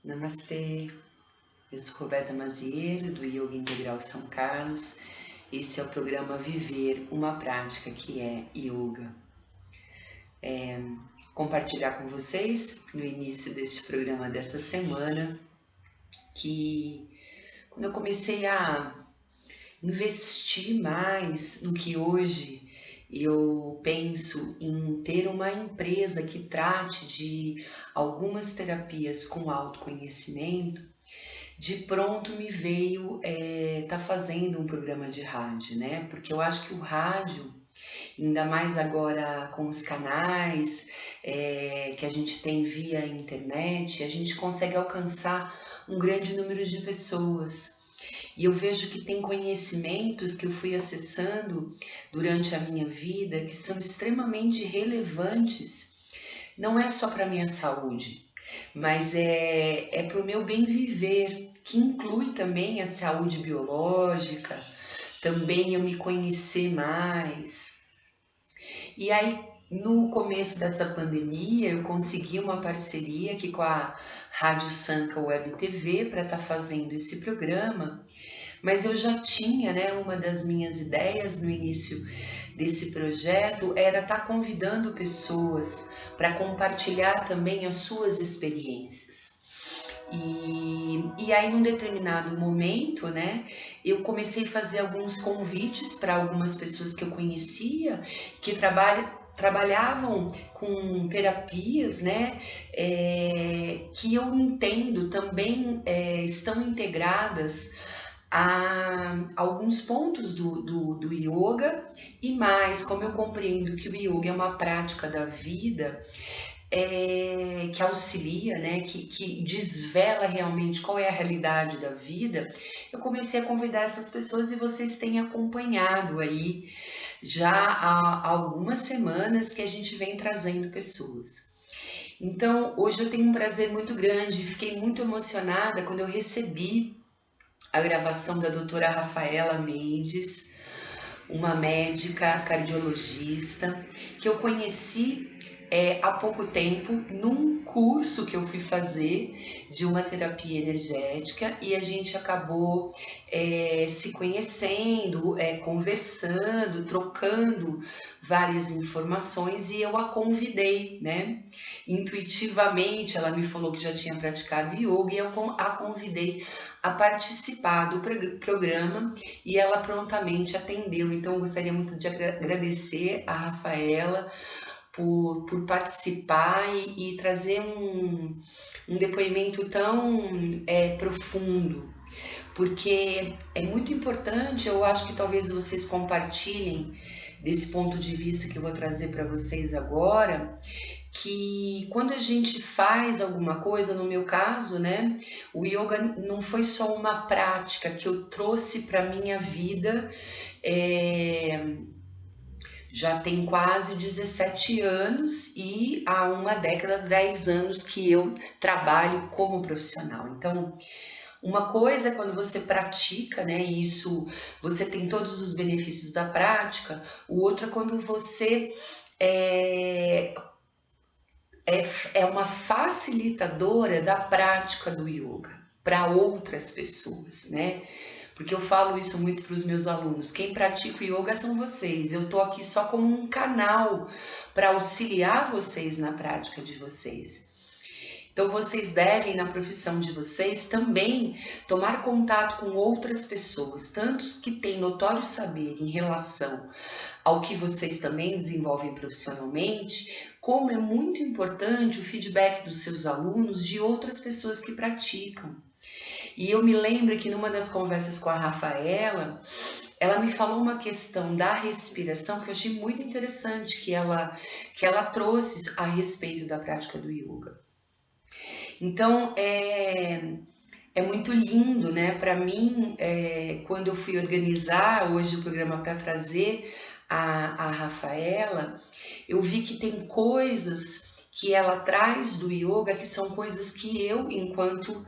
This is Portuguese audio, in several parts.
Namastê, eu sou Roberta Maziero, do Yoga Integral São Carlos. Esse é o programa Viver uma Prática, que é Yoga. Compartilhar com vocês, no início deste programa dessa semana, que quando eu comecei a investir mais no que hoje eu penso em ter uma empresa que trate de algumas terapias com autoconhecimento, de pronto me veio tá fazendo um programa de rádio, né? Porque eu acho que o rádio, ainda mais agora com os canais que a gente tem via internet, a gente consegue alcançar um grande número de pessoas. E eu vejo que tem conhecimentos que eu fui acessando durante a minha vida que são extremamente relevantes, não é só para a minha saúde, mas é para o meu bem viver, que inclui também a saúde biológica, também eu me conhecer mais. E aí, no começo dessa pandemia, eu consegui uma parceria aqui com a Rádio Sanca Web TV para estar fazendo esse programa, mas eu já tinha, né, uma das minhas ideias no início desse projeto era estar convidando pessoas para compartilhar também as suas experiências. E aí, num determinado momento, né, eu comecei a fazer alguns convites para algumas pessoas que eu conhecia, que trabalhavam com terapias, né, que eu entendo também estão integradas a alguns pontos do yoga, e mais, como eu compreendo que o yoga é uma prática da vida, que auxilia, né, que desvela realmente qual é a realidade da vida, eu comecei a convidar essas pessoas e vocês têm acompanhado aí já há algumas semanas que a gente vem trazendo pessoas. Então, hoje eu tenho um prazer muito grande, fiquei muito emocionada quando eu recebi a gravação da doutora Rafaela Mendes, uma médica cardiologista que eu conheci há pouco tempo num curso que eu fui fazer de uma terapia energética, e a gente acabou se conhecendo, conversando, trocando várias informações, e eu a convidei, né? Intuitivamente ela me falou que já tinha praticado yoga e eu a convidei a participar do programa, e ela prontamente atendeu. Então eu gostaria muito de agradecer a Rafaela por participar e trazer um depoimento tão profundo, porque é muito importante. Eu acho que talvez vocês compartilhem desse ponto de vista que eu vou trazer para vocês agora, que quando a gente faz alguma coisa, no meu caso, né, o yoga não foi só uma prática que eu trouxe para minha vida, já tem quase 17 anos, e há uma década, 10 anos que eu trabalho como profissional. Então, uma coisa é quando você pratica, né, e isso você tem todos os benefícios da prática. O outro é quando você é uma facilitadora da prática do yoga para outras pessoas, né? Porque eu falo isso muito para os meus alunos: quem pratica o yoga são vocês, eu estou aqui só como um canal para auxiliar vocês na prática de vocês. Então vocês devem, na profissão de vocês, também tomar contato com outras pessoas, tanto que têm notório saber em relação ao que vocês também desenvolvem profissionalmente, como é muito importante o feedback dos seus alunos de outras pessoas que praticam. E eu me lembro que numa das conversas com a Rafaela, ela me falou uma questão da respiração que eu achei muito interessante, que ela trouxe a respeito da prática do yoga. Então, é muito lindo, né? Para mim, quando eu fui organizar hoje o programa para trazer a Rafaela, eu vi que tem coisas que ela traz do yoga que são coisas que eu, enquanto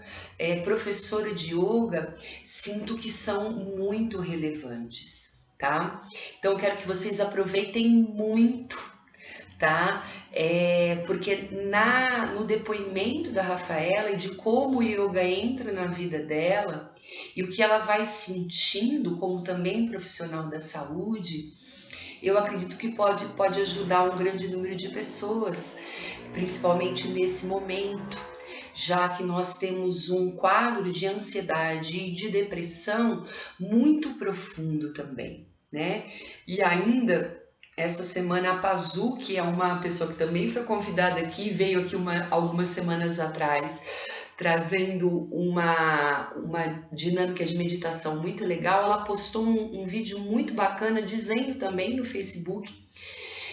professora de yoga, sinto que são muito relevantes, tá? Então, eu quero que vocês aproveitem muito, tá? Porque no depoimento da Rafaela e de como o yoga entra na vida dela e o que ela vai sentindo como também profissional da saúde, eu acredito que pode ajudar um grande número de pessoas, principalmente nesse momento, já que nós temos um quadro de ansiedade e de depressão muito profundo também, né? E ainda essa semana a Pazu, que é uma pessoa que também foi convidada aqui, veio aqui algumas semanas atrás, trazendo uma dinâmica de meditação muito legal. Ela postou um vídeo muito bacana dizendo também no Facebook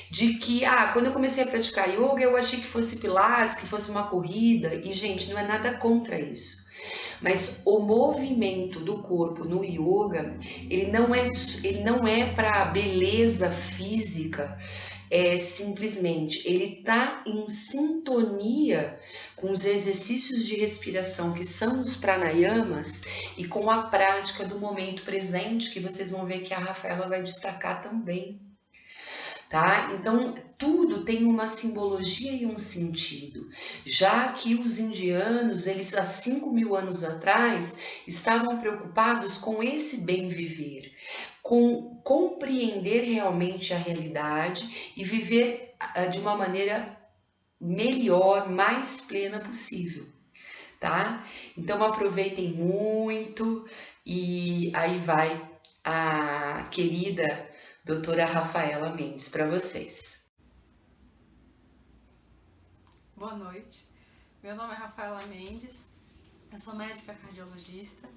de que, quando eu comecei a praticar yoga, eu achei que fosse pilates, que fosse uma corrida, e gente, não é nada contra isso. Mas o movimento do corpo no yoga, ele não é para beleza física, simplesmente, ele está em sintonia com os exercícios de respiração que são os pranayamas e com a prática do momento presente, que vocês vão ver que a Rafaela vai destacar também. Tá? Então, tudo tem uma simbologia e um sentido, já que os indianos, eles há 5.000 anos atrás, estavam preocupados com esse bem viver, com compreender realmente a realidade e viver de uma maneira melhor, mais plena possível, tá? Então, aproveitem muito e aí vai a querida doutora Rafaela Mendes para vocês. Boa noite, meu nome é Rafaela Mendes, eu sou médica cardiologista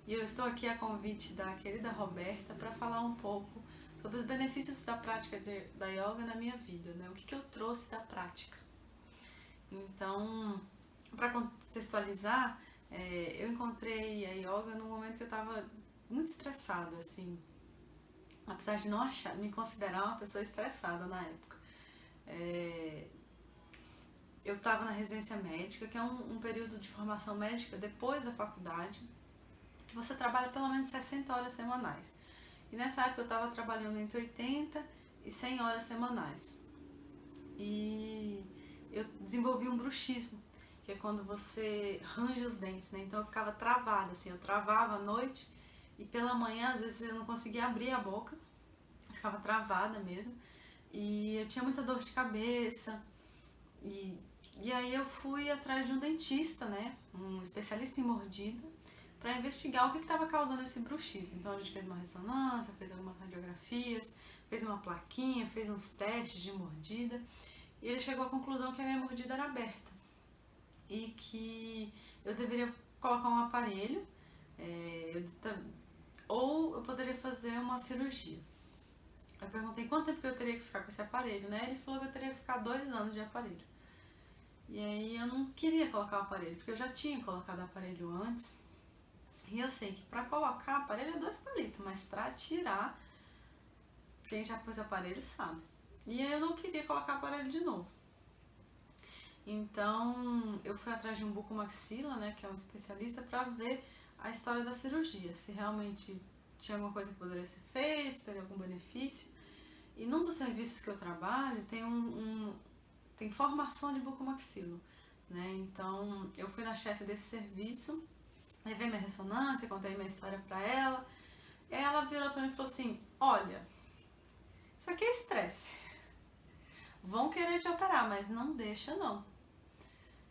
e eu estou aqui a convite da querida Roberta para falar um pouco sobre os benefícios da prática da yoga na minha vida, né? O que eu trouxe da prática. Então, para contextualizar, eu encontrei a yoga no momento que eu estava muito estressada, assim, apesar de não me considerar uma pessoa estressada na época. Eu estava na residência médica, que é um período de formação médica depois da faculdade, que você trabalha pelo menos 60 horas semanais. E nessa época eu estava trabalhando entre 80 e 100 horas semanais. E eu desenvolvi um bruxismo, que é quando você range os dentes, né? Então eu ficava travada, assim, eu travava à noite e pela manhã às vezes eu não conseguia abrir a boca, eu ficava travada mesmo. E eu tinha muita dor de cabeça e aí eu fui atrás de um dentista, né, um especialista em mordida, para investigar o que estava causando esse bruxismo. Então a gente fez uma ressonância, fez algumas radiografias, fez uma plaquinha, fez uns testes de mordida e ele chegou à conclusão que a minha mordida era aberta e que eu deveria colocar um aparelho ou eu poderia fazer uma cirurgia. Eu perguntei quanto tempo que eu teria que ficar com esse aparelho, né? Ele falou que eu teria que ficar 2 anos de aparelho. E aí eu não queria colocar o aparelho, porque eu já tinha colocado o aparelho antes. E eu sei que pra colocar o aparelho é 2 palitos, mas pra tirar, quem já pôs aparelho sabe. E aí eu não queria colocar o aparelho de novo. Então eu fui atrás de um bucomaxila, né, que é um especialista, pra ver a história da cirurgia, se realmente tinha alguma coisa que poderia ser feita, se teria algum benefício. E num dos serviços que eu trabalho tem formação de bucomaxilo, né? Então eu fui na chefe desse serviço, levei minha ressonância, contei minha história pra ela, e aí ela virou pra mim e falou assim: olha, isso aqui é estresse, vão querer te operar, mas não deixa não.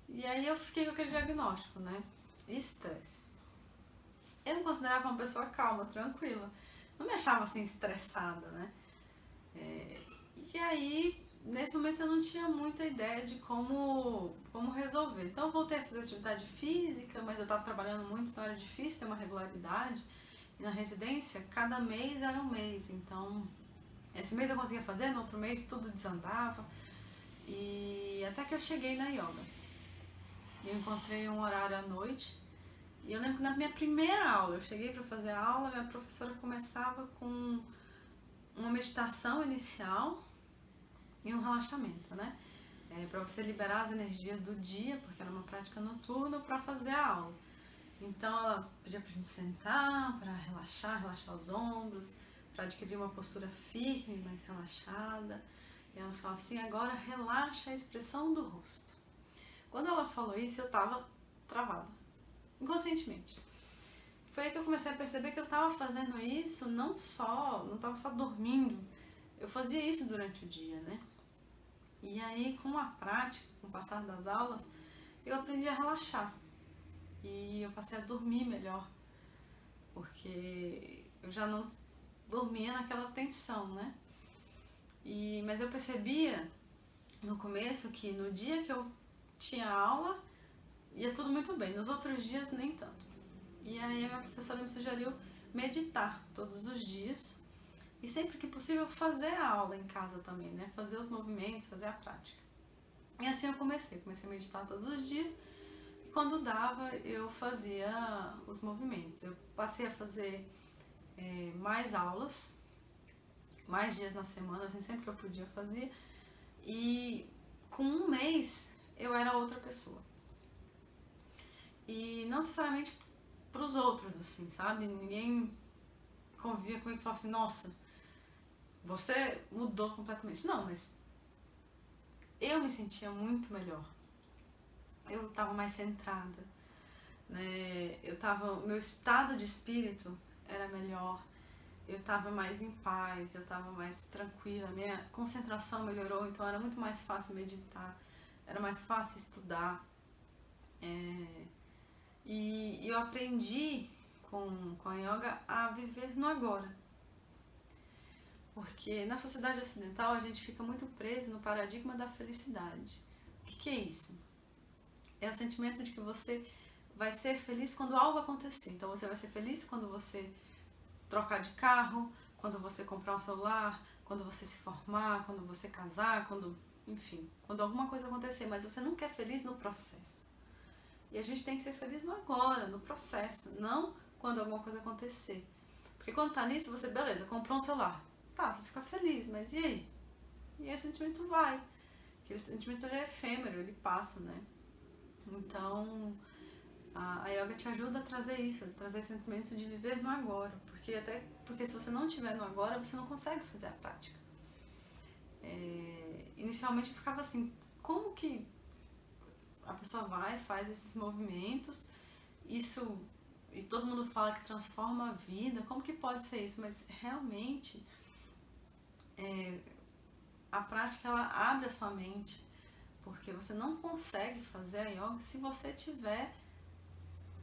E aí eu fiquei com aquele diagnóstico, né? Estresse. Eu me considerava uma pessoa calma, tranquila, não me achava assim estressada, né? E aí, nesse momento eu não tinha muita ideia de como resolver. Então eu voltei a fazer atividade física, mas eu estava trabalhando muito, então era difícil ter uma regularidade. E na residência, cada mês era um mês. Então, esse mês eu conseguia fazer, no outro mês tudo desandava. E até que eu cheguei na yoga. Eu encontrei um horário à noite. E eu lembro que na minha primeira aula, eu cheguei para fazer a aula, minha professora começava com uma meditação inicial e um relaxamento, né? Para você liberar as energias do dia, porque era uma prática noturna, para fazer a aula. Então ela pedia pra gente sentar, para relaxar os ombros, para adquirir uma postura firme, mais relaxada. E ela falava assim, agora relaxa a expressão do rosto. Quando ela falou isso, eu tava travada, inconscientemente. Foi aí que eu comecei a perceber que eu tava fazendo isso não tava só dormindo, eu fazia isso durante o dia, né? E aí, com a prática, com o passar das aulas, eu aprendi a relaxar. E eu passei a dormir melhor, porque eu já não dormia naquela tensão, né? Mas eu percebia no começo que no dia que eu tinha aula, ia tudo muito bem, nos outros dias nem tanto. E aí a minha professora me sugeriu meditar todos os dias e sempre que possível fazer a aula em casa também, né? Fazer os movimentos, fazer a prática. E assim eu comecei a meditar todos os dias e quando dava eu fazia os movimentos. Eu passei a fazer mais aulas, mais dias na semana, assim, sempre que eu podia eu fazia. E com um mês eu era outra pessoa. E não necessariamente pros outros, assim, sabe? Ninguém convivia comigo e falava assim, nossa, você mudou completamente. Não, mas eu me sentia muito melhor. Eu estava mais centrada, né? Meu estado de espírito era melhor. Eu estava mais em paz, eu estava mais tranquila, minha concentração melhorou, então era muito mais fácil meditar, era mais fácil estudar. E eu aprendi com a yoga a viver no agora. Porque na sociedade ocidental a gente fica muito preso no paradigma da felicidade. O que é isso? É o sentimento de que você vai ser feliz quando algo acontecer. Então você vai ser feliz quando você trocar de carro, quando você comprar um celular, quando você se formar, quando você casar, enfim, quando alguma coisa acontecer, mas você nunca é feliz no processo. E a gente tem que ser feliz no agora, no processo, não quando alguma coisa acontecer. Porque quando tá nisso, você, beleza, comprou um celular. Tá, você fica feliz, mas e aí? E esse sentimento vai. Aquele sentimento ele é efêmero, ele passa, né? Então, a yoga te ajuda a trazer isso, a trazer esse sentimento de viver no agora. Porque se você não estiver no agora, você não consegue fazer a prática. Inicialmente eu ficava assim, como que a pessoa vai, faz esses movimentos, e todo mundo fala que transforma a vida, como que pode ser isso? Mas realmente a prática ela abre a sua mente, porque você não consegue fazer a yoga se você estiver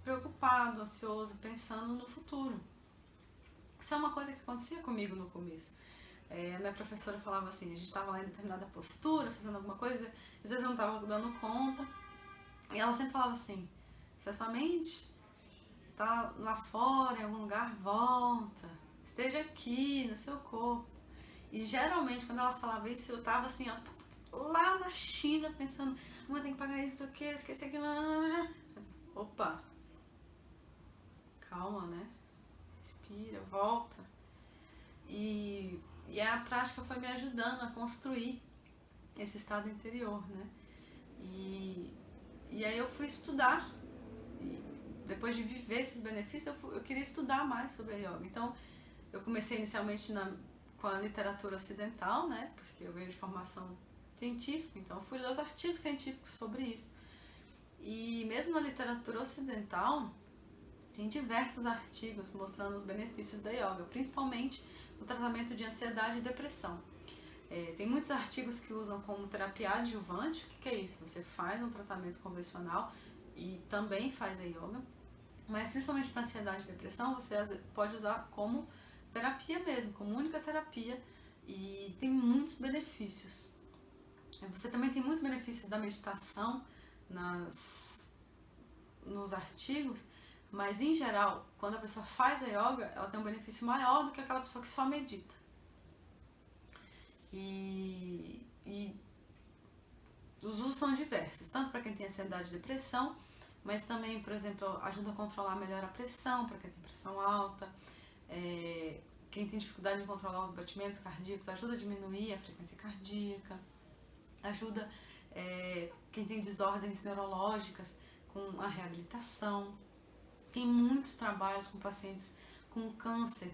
preocupado, ansioso, pensando no futuro. Isso é uma coisa que acontecia comigo no começo. A minha professora falava assim, a gente estava lá em determinada postura, fazendo alguma coisa, às vezes eu não estava dando conta, e ela sempre falava assim, se a sua mente está lá fora, em algum lugar, volta, esteja aqui, no seu corpo. E geralmente quando ela falava isso, eu estava assim, ó, lá na China, pensando, eu tenho que pagar isso, o que, esqueci aquilo, opa, calma, né? Respira, volta. E a prática foi me ajudando a construir esse estado interior, né? E aí eu fui estudar, e depois de viver esses benefícios, eu queria estudar mais sobre a yoga. Então, eu comecei inicialmente com a literatura ocidental, né? Porque eu venho de formação científica, então eu fui ler os artigos científicos sobre isso. E mesmo na literatura ocidental, tem diversos artigos mostrando os benefícios da yoga, principalmente no tratamento de ansiedade e depressão. Tem muitos artigos que usam como terapia adjuvante. O que é isso? Você faz um tratamento convencional e também faz a yoga, mas principalmente para ansiedade e depressão você pode usar como terapia mesmo, como única terapia, e tem muitos benefícios. Você também tem muitos benefícios da meditação nos artigos, mas em geral, quando a pessoa faz a yoga, ela tem um benefício maior do que aquela pessoa que só medita. E os usos são diversos, tanto para quem tem ansiedade e depressão, mas também, por exemplo, ajuda a controlar melhor a pressão, para quem tem pressão alta, quem tem dificuldade em controlar os batimentos cardíacos, ajuda a diminuir a frequência cardíaca, ajuda quem tem desordens neurológicas com a reabilitação. Tem muitos trabalhos com pacientes com câncer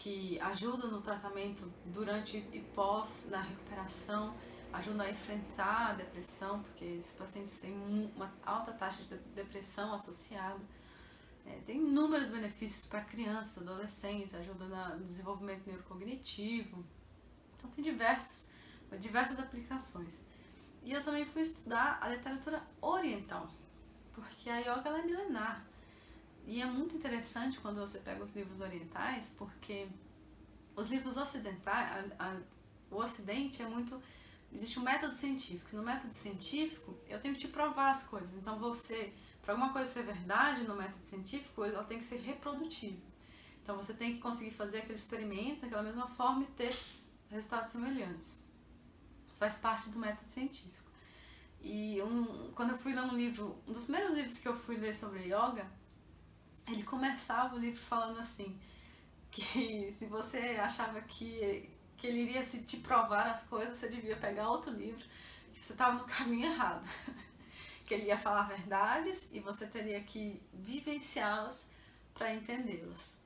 que ajudam no tratamento durante e pós, na recuperação, ajudam a enfrentar a depressão, porque esses pacientes têm uma alta taxa de depressão associada. Tem inúmeros benefícios para crianças, adolescentes, ajuda no desenvolvimento neurocognitivo. Então tem diversas aplicações. E eu também fui estudar a literatura oriental, porque a yoga ela é milenar. E é muito interessante quando você pega os livros orientais, porque os livros ocidentais, o ocidente é muito... Existe um método científico. No método científico, eu tenho que te provar as coisas. Então para alguma coisa ser verdade no método científico, ela tem que ser reprodutível. Então você tem que conseguir fazer aquele experimento daquela mesma forma e ter resultados semelhantes. Isso faz parte do método científico. E quando eu fui ler um dos primeiros livros que eu fui ler sobre yoga, ele começava o livro falando assim, que se você achava que ele iria te provar as coisas, você devia pegar outro livro, que você estava no caminho errado. Que ele ia falar verdades e você teria que vivenciá-las para entendê-las.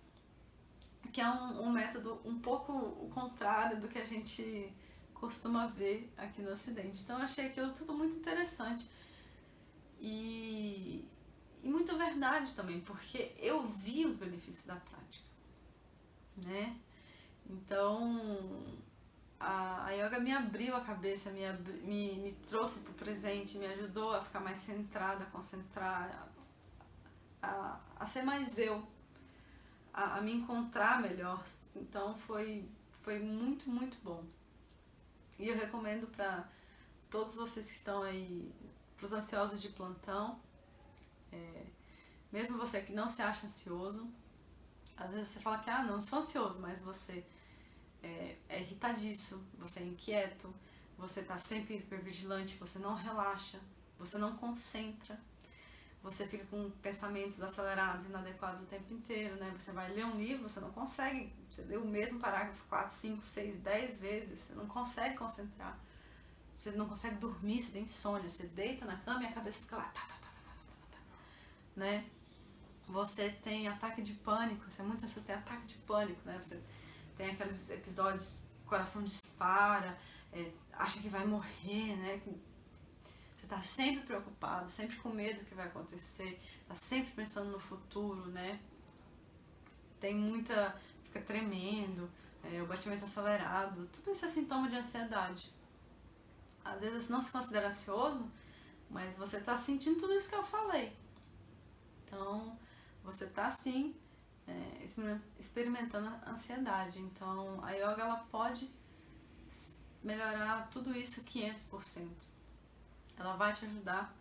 Que é um método um pouco o contrário do que a gente costuma ver aqui no Ocidente. Então eu achei aquilo tudo muito interessante e muito verdade também, porque eu vi os benefícios da prática, né? Então a yoga me abriu a cabeça, me trouxe para o presente, me ajudou a ficar mais centrada, a concentrar, a ser mais eu, a me encontrar melhor. Então foi muito, muito bom. E eu recomendo para todos vocês que estão aí, para os ansiosos de plantão, mesmo você que não se acha ansioso, às vezes você fala que não sou ansioso, mas você é irritadiço, você é inquieto, você está sempre hipervigilante, você não relaxa, você não concentra, você fica com pensamentos acelerados, inadequados o tempo inteiro, né? Você vai ler um livro, você não consegue, você lê o mesmo parágrafo 4, 5, 6, 10 vezes, você não consegue concentrar, você não consegue dormir, você tem insônia, você deita na cama e a cabeça fica lá, né? Você tem ataque de pânico, você é muito ansioso, tem ataque de pânico, né? Você tem aqueles episódios, coração dispara, acha que vai morrer, né? Você tá sempre preocupado, sempre com medo do que vai acontecer, tá sempre pensando no futuro, né? Fica tremendo, o batimento acelerado, tudo isso é sintoma de ansiedade. Às vezes não se considera ansioso, mas você tá sentindo tudo isso que eu falei. Então, você tá sim experimentando a ansiedade. Então a yoga ela pode melhorar tudo isso 500%. Ela vai te ajudar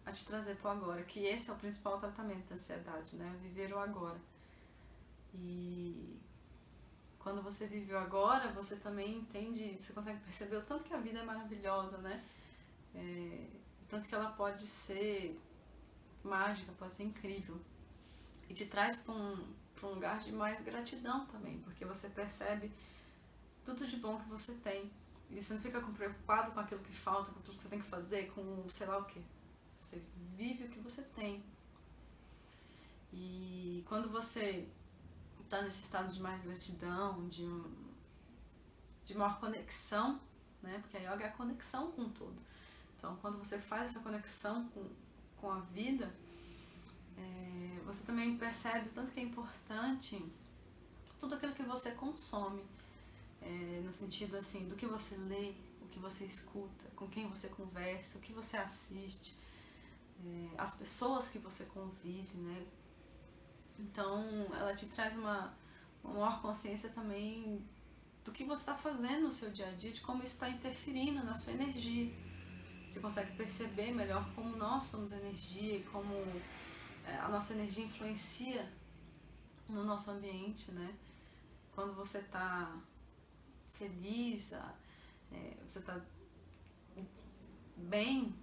a te trazer para o agora, que esse é o principal tratamento da ansiedade, né? Viver o agora. E quando você vive o agora, você também entende, você consegue perceber o tanto que a vida é maravilhosa, né? O tanto que ela pode ser mágica, pode ser incrível. E te traz para um lugar de mais gratidão também, porque você percebe tudo de bom que você tem. E você não fica preocupado com aquilo que falta, com tudo que você tem que fazer, com sei lá o que. Você vive o que você tem. E quando você está nesse estado de mais gratidão, de maior conexão, né? Porque a yoga é a conexão com tudo. Então, quando você faz essa conexão com a vida, você também percebe o tanto que é importante tudo aquilo que você consome, no sentido assim, do que você lê, o que você escuta, com quem você conversa, o que você assiste, as pessoas que você convive, né? Então ela te traz uma maior consciência também do que você está fazendo no seu dia a dia, de como isso está interferindo na sua energia. Você consegue perceber melhor como nós somos energia e como a nossa energia influencia no nosso ambiente, né? Quando você está feliz, você está bem,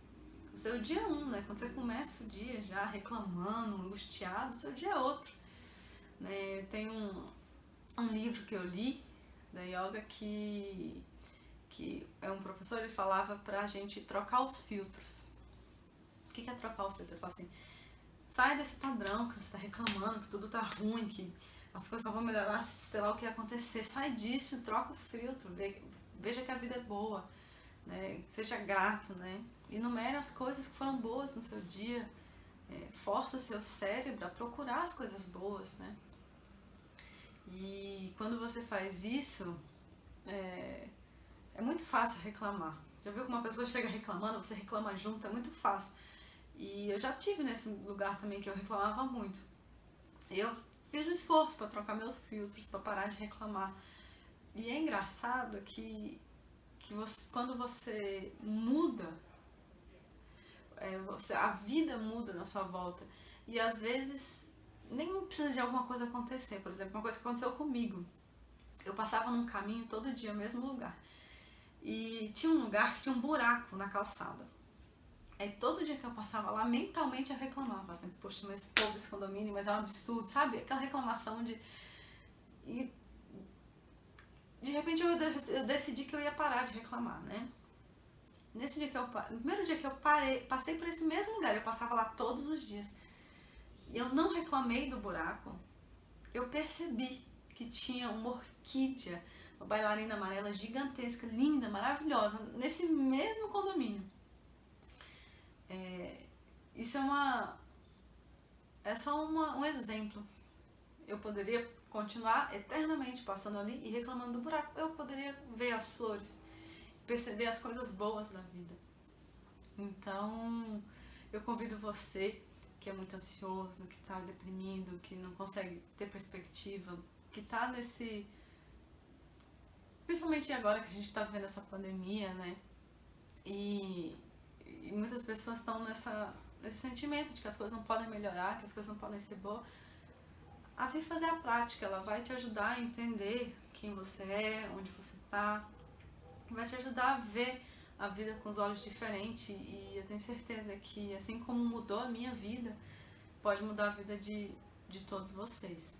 o seu dia é né? Quando você começa o dia já reclamando, angustiado, o seu dia é outro, né? Tem um livro que eu li da yoga que é um professor, ele falava pra gente trocar os filtros. O que é trocar o filtro? Ele fala assim, sai desse padrão que você está reclamando, que tudo tá ruim, que as coisas só vão melhorar se sei lá o que acontecer. Sai disso, troca o filtro, veja que a vida é boa, né? Seja grato, né? Enumere as coisas que foram boas no seu dia, força o seu cérebro a procurar as coisas boas, né? E quando você faz isso, é muito fácil reclamar. Já viu que uma pessoa chega reclamando, você reclama junto, é muito fácil. E eu já tive nesse lugar também que eu reclamava muito. Eu fiz um esforço para trocar meus filtros, para parar de reclamar. E é engraçado que você, quando você muda, a vida muda na sua volta. E às vezes nem precisa de alguma coisa acontecer. Por exemplo, uma coisa que aconteceu comigo. Eu passava num caminho todo dia, no mesmo lugar. E tinha um lugar que tinha um buraco na calçada. Aí todo dia que eu passava lá, mentalmente eu reclamava, assim, poxa, mas esse povo desse condomínio, mas é um absurdo, sabe? Aquela reclamação de... E de repente eu decidi que eu ia parar de reclamar, né? Nesse dia no primeiro dia que eu passei por esse mesmo lugar, eu passava lá todos os dias. E eu não reclamei do buraco. Eu percebi que tinha uma orquídea, uma bailarina amarela gigantesca, linda, maravilhosa, nesse mesmo condomínio. Isso é só um exemplo. Eu poderia continuar eternamente passando ali e reclamando do buraco. Eu poderia ver as flores, perceber as coisas boas da vida. Então, eu convido você que é muito ansioso, que está deprimido, que não consegue ter perspectiva, que está nesse... Principalmente agora que a gente está vivendo essa pandemia, né? E muitas pessoas estão nesse sentimento de que as coisas não podem melhorar, que as coisas não podem ser boas. A vir fazer a prática, ela vai te ajudar a entender quem você é, onde você está, vai te ajudar a ver a vida com os olhos diferentes, e eu tenho certeza que assim como mudou a minha vida, pode mudar a vida de todos vocês.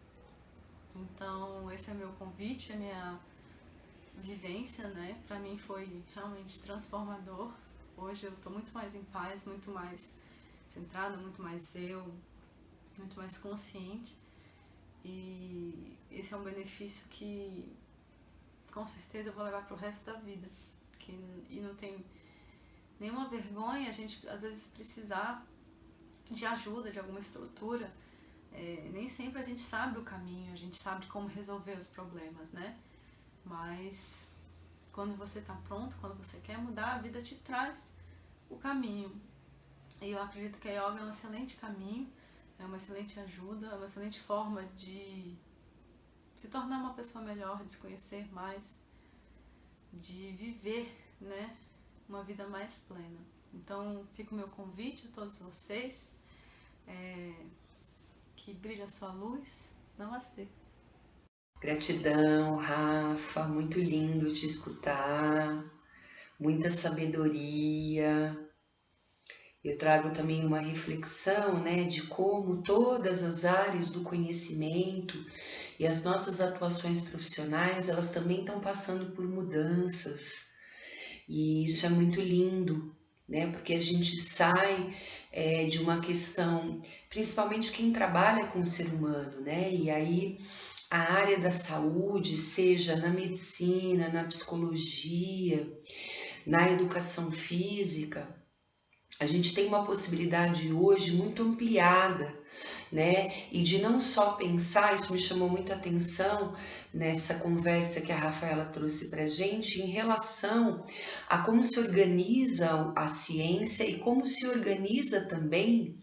Então esse é meu convite, a minha vivência, né? Pra mim foi realmente transformador. Hoje eu tô muito mais em paz, muito mais centrada, muito mais muito mais consciente. E esse é um benefício que com certeza eu vou levar pro resto da vida. E não tem nenhuma vergonha a gente às vezes precisar de ajuda, de alguma estrutura. Nem sempre a gente sabe o caminho, a gente sabe como resolver os problemas, né? Mas quando você tá pronto, quando você quer mudar, a vida te traz o caminho. E eu acredito que a yoga é um excelente caminho, é uma excelente ajuda, é uma excelente forma de se tornar uma pessoa melhor, de se conhecer mais, de viver, né, uma vida mais plena. Então fica o meu convite a todos vocês, que brilhe a sua luz. Namastê. Gratidão, Rafa, muito lindo te escutar, muita sabedoria. Eu trago também uma reflexão, né, de como todas as áreas do conhecimento e as nossas atuações profissionais, elas também estão passando por mudanças. E isso é muito lindo, né, porque a gente sai de uma questão, principalmente quem trabalha com o ser humano, né, e aí a área da saúde, seja na medicina, na psicologia, na educação física, a gente tem uma possibilidade hoje muito ampliada, né? E de não só pensar, isso me chamou muito a atenção nessa conversa que a Rafaela trouxe para gente, em relação a como se organiza a ciência e como se organiza também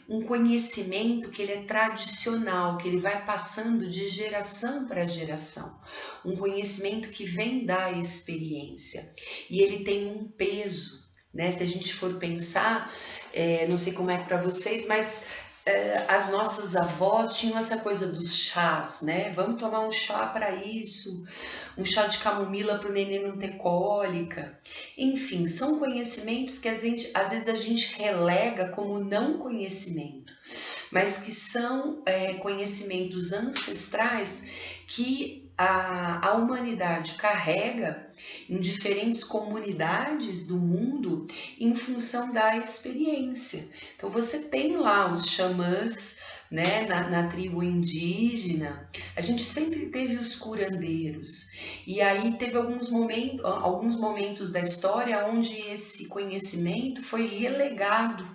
um conhecimento que ele é tradicional, que ele vai passando de geração para geração, um conhecimento que vem da experiência, e ele tem um peso, né? Se a gente for pensar, não sei como é para vocês, mas as nossas avós tinham essa coisa dos chás, né? Vamos tomar um chá para isso, um chá de camomila para o neném não ter cólica. Enfim, são conhecimentos que às vezes a gente relega como não conhecimento, mas que são conhecimentos ancestrais que a humanidade carrega em diferentes comunidades do mundo em função da experiência. Então você tem lá os xamãs né, na tribo indígena, a gente sempre teve os curandeiros. E aí teve alguns momentos da história onde esse conhecimento foi relegado,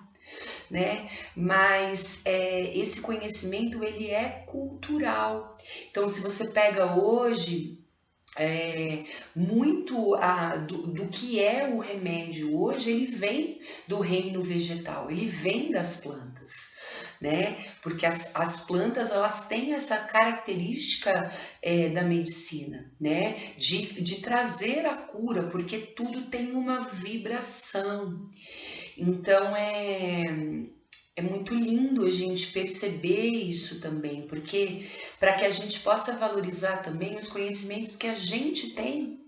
né? Mas esse conhecimento ele é cultural. Então, se você pega hoje muito do que é o remédio hoje, ele vem do reino vegetal, ele vem das plantas, né? Porque as plantas elas têm essa característica da medicina, né? De trazer a cura, porque tudo tem uma vibração. Então é muito lindo a gente perceber isso também, porque para que a gente possa valorizar também os conhecimentos que a gente tem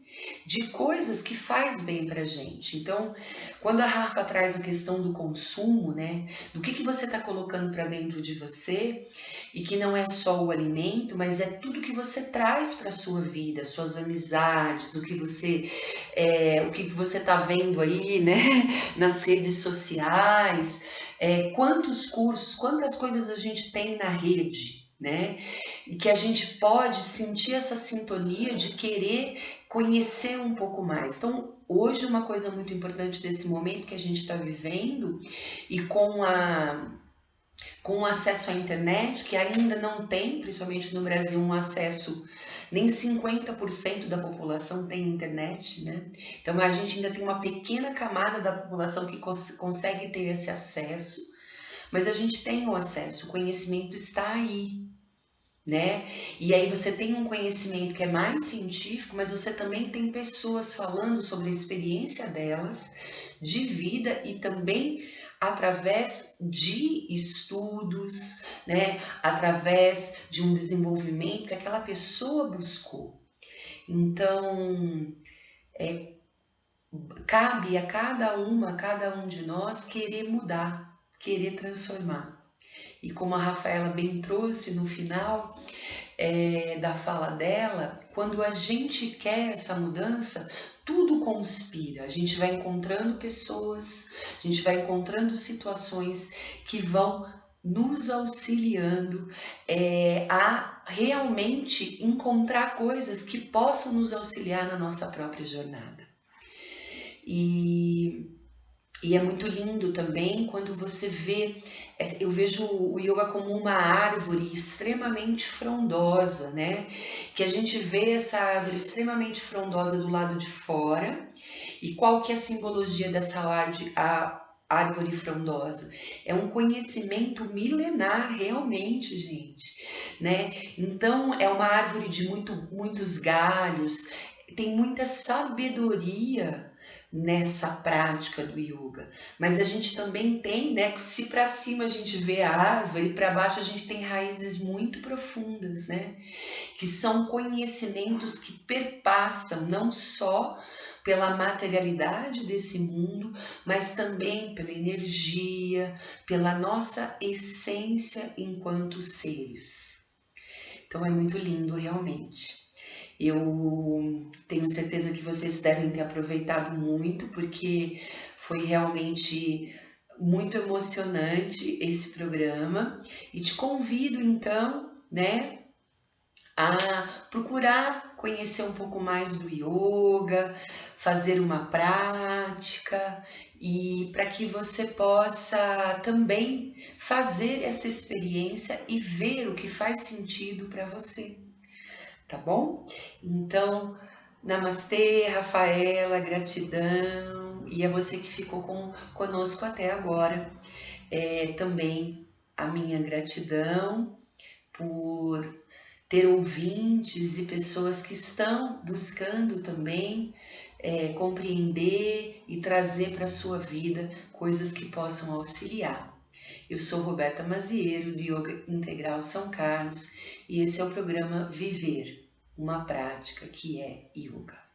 de coisas que faz bem pra gente. Então, quando a Rafa traz a questão do consumo, né, do que você está colocando para dentro de você, e que não é só o alimento, mas é tudo que você traz para sua vida, suas amizades, o que você está vendo aí, né, nas redes sociais, quantos cursos, quantas coisas a gente tem na rede, né? E que a gente pode sentir essa sintonia de querer conhecer um pouco mais. Então, hoje uma coisa muito importante desse momento que a gente está vivendo e com o acesso à internet, que ainda não tem, principalmente no Brasil, um acesso, nem 50% da população tem internet, né? Então a gente ainda tem uma pequena camada da população que consegue ter esse acesso, mas a gente tem o acesso, o conhecimento está aí, né? E aí você tem um conhecimento que é mais científico, mas você também tem pessoas falando sobre a experiência delas de vida e também através de estudos, né? Através de um desenvolvimento que aquela pessoa buscou. Então, cabe a cada um de nós querer mudar, querer transformar. E como a Rafaela bem trouxe no final da fala dela, quando a gente quer essa mudança, tudo conspira. A gente vai encontrando pessoas, a gente vai encontrando situações que vão nos auxiliando a realmente encontrar coisas que possam nos auxiliar na nossa própria jornada. E é muito lindo também quando você vê, eu vejo o yoga como uma árvore extremamente frondosa, né? Que a gente vê essa árvore extremamente frondosa do lado de fora. E qual que é a simbologia dessa árvore frondosa? É um conhecimento milenar, realmente, gente, né? Então, é uma árvore de muitos galhos, tem muita sabedoria nessa prática do yoga, mas a gente também tem, né, se para cima a gente vê a árvore, para baixo a gente tem raízes muito profundas, né, que são conhecimentos que perpassam não só pela materialidade desse mundo, mas também pela energia, pela nossa essência enquanto seres. Então é muito lindo realmente. Eu tenho certeza que vocês devem ter aproveitado muito, porque foi realmente muito emocionante esse programa. E te convido então, né, a procurar conhecer um pouco mais do yoga, fazer uma prática e para que você possa também fazer essa experiência e ver o que faz sentido para você. Tá bom? Então, namastê, Rafaela, gratidão. E a você que ficou conosco até agora. Também a minha gratidão por ter ouvintes e pessoas que estão buscando também compreender e trazer para a sua vida coisas que possam auxiliar. Eu sou Roberta Mazieiro, do Yoga Integral São Carlos, e esse é o programa Viver, uma prática que é yoga.